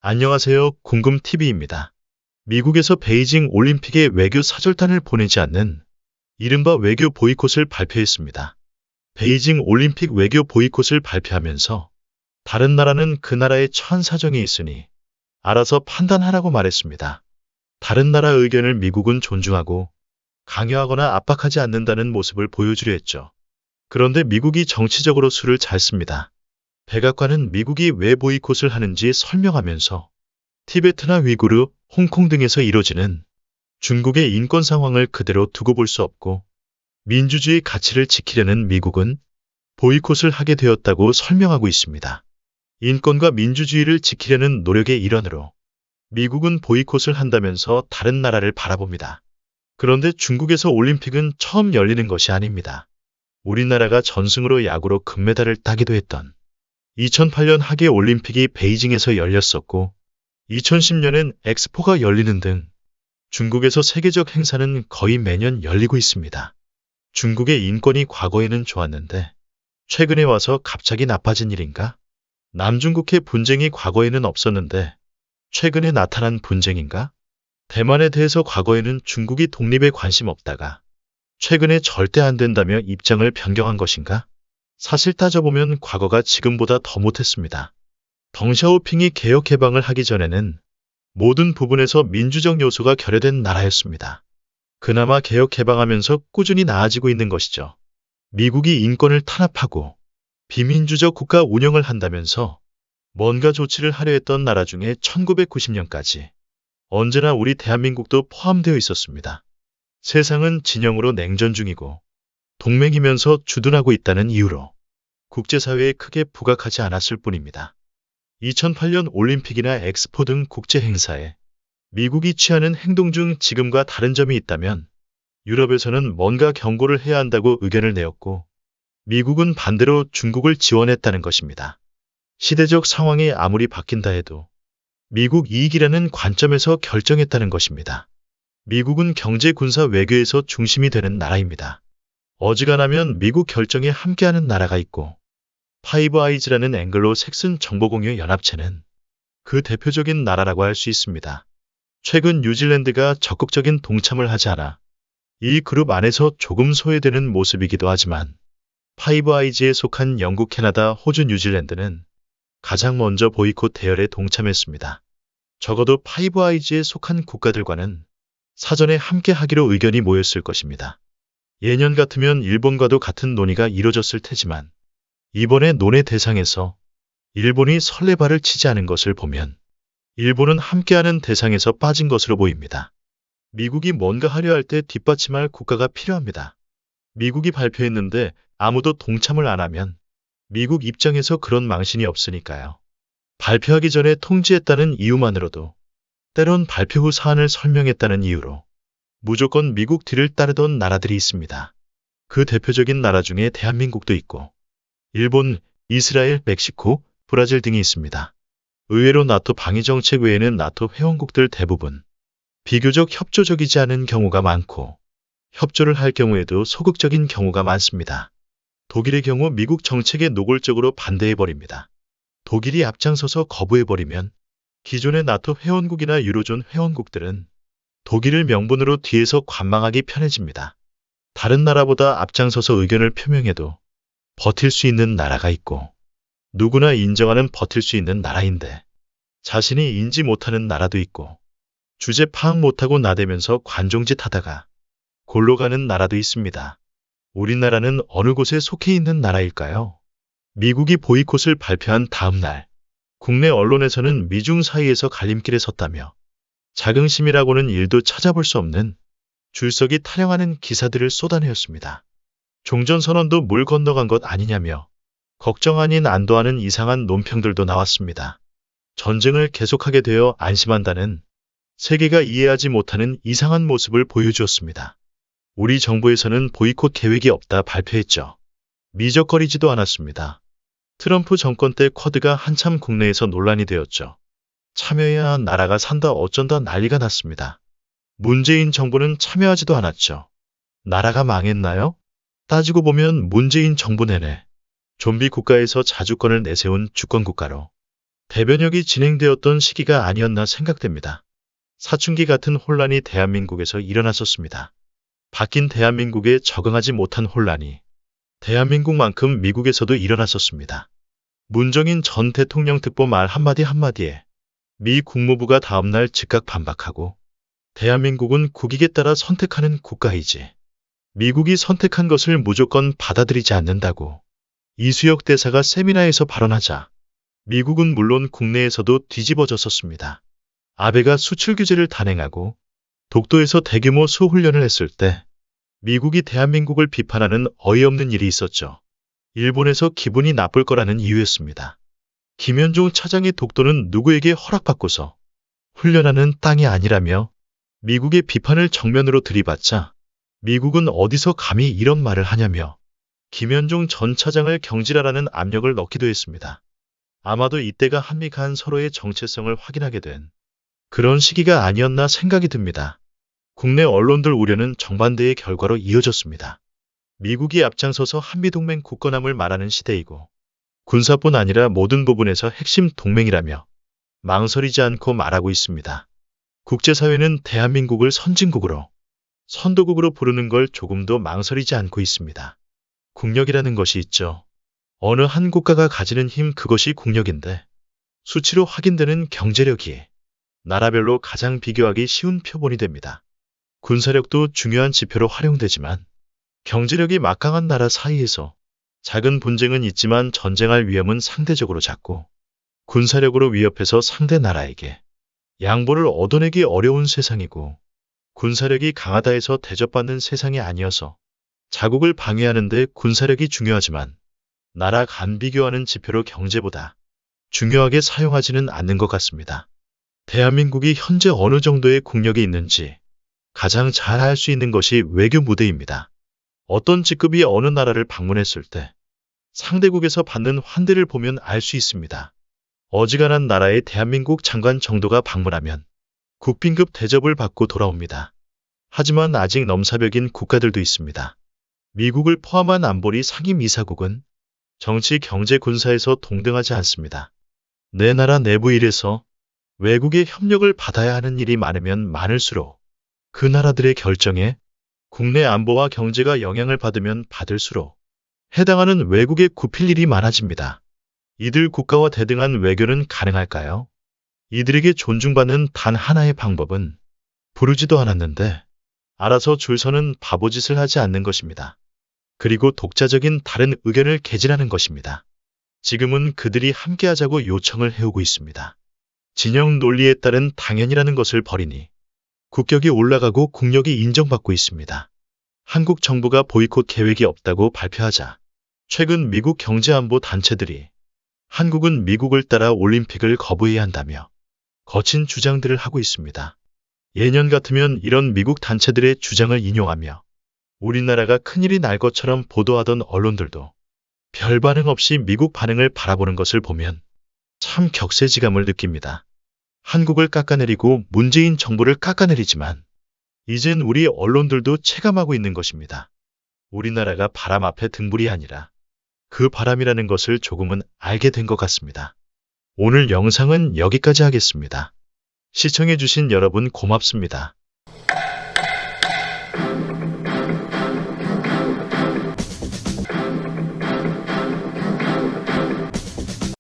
안녕하세요. 궁금TV입니다. 미국에서 베이징 올림픽에 외교 사절단을 보내지 않는 이른바 외교 보이콧을 발표했습니다. 베이징 올림픽 외교 보이콧을 발표하면서 다른 나라는 그 나라의 처한 사정이 있으니 알아서 판단하라고 말했습니다. 다른 나라 의견을 미국은 존중하고 강요하거나 압박하지 않는다는 모습을 보여주려 했죠. 그런데 미국이 정치적으로 수를 잘 씁니다. 백악관은 미국이 왜 보이콧을 하는지 설명하면서 티베트나 위구르, 홍콩 등에서 이뤄지는 중국의 인권 상황을 그대로 두고 볼 수 없고 민주주의 가치를 지키려는 미국은 보이콧을 하게 되었다고 설명하고 있습니다. 인권과 민주주의를 지키려는 노력의 일환으로 미국은 보이콧을 한다면서 다른 나라를 바라봅니다. 그런데 중국에서 올림픽은 처음 열리는 것이 아닙니다. 우리나라가 전승으로 야구로 금메달을 따기도 했던 2008년 하계 올림픽이 베이징에서 열렸었고 2010년엔 엑스포가 열리는 등 중국에서 세계적 행사는 거의 매년 열리고 있습니다. 중국의 인권이 과거에는 좋았는데 최근에 와서 갑자기 나빠진 일인가? 남중국해 분쟁이 과거에는 없었는데 최근에 나타난 분쟁인가? 대만에 대해서 과거에는 중국이 독립에 관심 없다가 최근에 절대 안 된다며 입장을 변경한 것인가? 사실 따져보면 과거가 지금보다 더 못했습니다. 덩샤오핑이 개혁 해방을 하기 전에는 모든 부분에서 민주적 요소가 결여된 나라였습니다. 그나마 개혁 해방하면서 꾸준히 나아지고 있는 것이죠. 미국이 인권을 탄압하고 비민주적 국가 운영을 한다면서 뭔가 조치를 하려 했던 나라 중에 1990년까지 언제나 우리 대한민국도 포함되어 있었습니다. 세상은 진영으로 냉전 중이고 동맹이면서 주둔하고 있다는 이유로 국제사회에 크게 부각하지 않았을 뿐입니다. 2008년 올림픽이나 엑스포 등 국제 행사에 미국이 취하는 행동 중 지금과 다른 점이 있다면 유럽에서는 뭔가 경고를 해야 한다고 의견을 내었고 미국은 반대로 중국을 지원했다는 것입니다. 시대적 상황이 아무리 바뀐다 해도 미국 이익이라는 관점에서 결정했다는 것입니다. 미국은 경제, 군사, 외교에서 중심이 되는 나라입니다. 어지간하면 미국 결정에 함께하는 나라가 있고 파이브 아이즈라는 앵글로 색슨 정보공유 연합체는 그 대표적인 나라라고 할 수 있습니다. 최근 뉴질랜드가 적극적인 동참을 하지 않아 이 그룹 안에서 조금 소외되는 모습이기도 하지만 파이브 아이즈에 속한 영국, 캐나다, 호주, 뉴질랜드는 가장 먼저 보이콧 대열에 동참했습니다. 적어도 파이브 아이즈에 속한 국가들과는 사전에 함께 하기로 의견이 모였을 것입니다. 예년 같으면 일본과도 같은 논의가 이뤄졌을 테지만 이번에 논의 대상에서 일본이 설레발을 치지 않은 것을 보면 일본은 함께하는 대상에서 빠진 것으로 보입니다. 미국이 뭔가 하려 할 때 뒷받침할 국가가 필요합니다. 미국이 발표했는데 아무도 동참을 안 하면 미국 입장에서 그런 망신이 없으니까요. 발표하기 전에 통지했다는 이유만으로도 때론 발표 후 사안을 설명했다는 이유로 무조건 미국 뒤를 따르던 나라들이 있습니다. 그 대표적인 나라 중에 대한민국도 있고 일본, 이스라엘, 멕시코, 브라질 등이 있습니다. 의외로 나토 방위정책 외에는 나토 회원국들 대부분 비교적 협조적이지 않은 경우가 많고 협조를 할 경우에도 소극적인 경우가 많습니다. 독일의 경우 미국 정책에 노골적으로 반대해버립니다. 독일이 앞장서서 거부해버리면 기존의 나토 회원국이나 유로존 회원국들은 독일을 명분으로 뒤에서 관망하기 편해집니다. 다른 나라보다 앞장서서 의견을 표명해도 버틸 수 있는 나라가 있고 누구나 인정하는 버틸 수 있는 나라인데 자신이 인지 못하는 나라도 있고 주제 파악 못하고 나대면서 관종짓 하다가 골로 가는 나라도 있습니다. 우리나라는 어느 곳에 속해 있는 나라일까요? 미국이 보이콧을 발표한 다음 날 국내 언론에서는 미중 사이에서 갈림길에 섰다며 자긍심이라고는 일도 찾아볼 수 없는 줄서기 타령하는 기사들을 쏟아내었습니다. 종전선언도 물 건너간 것 아니냐며 걱정 아닌 안도하는 이상한 논평들도 나왔습니다. 전쟁을 계속하게 되어 안심한다는 세계가 이해하지 못하는 이상한 모습을 보여주었습니다. 우리 정부에서는 보이콧 계획이 없다 발표했죠. 미적거리지도 않았습니다. 트럼프 정권 때 쿼드가 한참 국내에서 논란이 되었죠. 참여해야 나라가 산다 어쩐다 난리가 났습니다. 문재인 정부는 참여하지도 않았죠. 나라가 망했나요? 따지고 보면 문재인 정부 내내 좀비 국가에서 자주권을 내세운 주권국가로 대변역이 진행되었던 시기가 아니었나 생각됩니다. 사춘기 같은 혼란이 대한민국에서 일어났었습니다. 바뀐 대한민국에 적응하지 못한 혼란이 대한민국만큼 미국에서도 일어났었습니다. 문정인 전 대통령 특보 말 한마디 한마디에 미 국무부가 다음날 즉각 반박하고 대한민국은 국익에 따라 선택하는 국가이지 미국이 선택한 것을 무조건 받아들이지 않는다고 이수혁 대사가 세미나에서 발언하자 미국은 물론 국내에서도 뒤집어졌었습니다. 아베가 수출 규제를 단행하고 독도에서 대규모 수훈련을 했을 때 미국이 대한민국을 비판하는 어이없는 일이 있었죠. 일본에서 기분이 나쁠 거라는 이유였습니다. 김현종 차장의 독도는 누구에게 허락받고서 훈련하는 땅이 아니라며 미국의 비판을 정면으로 들이받자 미국은 어디서 감히 이런 말을 하냐며 김현종 전 차장을 경질하라는 압력을 넣기도 했습니다. 아마도 이때가 한미 간 서로의 정체성을 확인하게 된 그런 시기가 아니었나 생각이 듭니다. 국내 언론들 우려는 정반대의 결과로 이어졌습니다. 미국이 앞장서서 한미동맹 굳건함을 말하는 시대이고 군사뿐 아니라 모든 부분에서 핵심 동맹이라며 망설이지 않고 말하고 있습니다. 국제사회는 대한민국을 선진국으로, 선도국으로 부르는 걸 조금도 망설이지 않고 있습니다. 국력이라는 것이 있죠. 어느 한 국가가 가지는 힘 그것이 국력인데 수치로 확인되는 경제력이 나라별로 가장 비교하기 쉬운 표본이 됩니다. 군사력도 중요한 지표로 활용되지만 경제력이 막강한 나라 사이에서 작은 분쟁은 있지만 전쟁할 위험은 상대적으로 작고 군사력으로 위협해서 상대 나라에게 양보를 얻어내기 어려운 세상이고 군사력이 강하다 해서 대접받는 세상이 아니어서 자국을 방위하는 데 군사력이 중요하지만 나라 간 비교하는 지표로 경제보다 중요하게 사용하지는 않는 것 같습니다. 대한민국이 현재 어느 정도의 국력이 있는지 가장 잘 알 수 있는 것이 외교 무대입니다. 어떤 직급이 어느 나라를 방문했을 때 상대국에서 받는 환대를 보면 알 수 있습니다. 어지간한 나라의 대한민국 장관 정도가 방문하면 국빈급 대접을 받고 돌아옵니다. 하지만 아직 넘사벽인 국가들도 있습니다. 미국을 포함한 안보리 상임이사국은 정치, 경제, 군사에서 동등하지 않습니다. 내 나라 내부 일에서 외국의 협력을 받아야 하는 일이 많으면 많을수록 그 나라들의 결정에 국내 안보와 경제가 영향을 받으면 받을수록 해당하는 외국에 굽힐 일이 많아집니다. 이들 국가와 대등한 외교는 가능할까요? 이들에게 존중받는 단 하나의 방법은 부르지도 않았는데 알아서 줄 서는 바보짓을 하지 않는 것입니다. 그리고 독자적인 다른 의견을 개진하는 것입니다. 지금은 그들이 함께하자고 요청을 해오고 있습니다. 진영 논리에 따른 당연이라는 것을 버리니 국격이 올라가고 국력이 인정받고 있습니다. 한국 정부가 보이콧 계획이 없다고 발표하자 최근 미국 경제안보 단체들이 한국은 미국을 따라 올림픽을 거부해야 한다며 거친 주장들을 하고 있습니다. 예년 같으면 이런 미국 단체들의 주장을 인용하며 우리나라가 큰일이 날 것처럼 보도하던 언론들도 별 반응 없이 미국 반응을 바라보는 것을 보면 참 격세지감을 느낍니다. 한국을 깎아내리고 문재인 정부를 깎아내리지만 이젠 우리 언론들도 체감하고 있는 것입니다. 우리나라가 바람 앞에 등불이 아니라 그 바람이라는 것을 조금은 알게 된 것 같습니다. 오늘 영상은 여기까지 하겠습니다. 시청해주신 여러분 고맙습니다.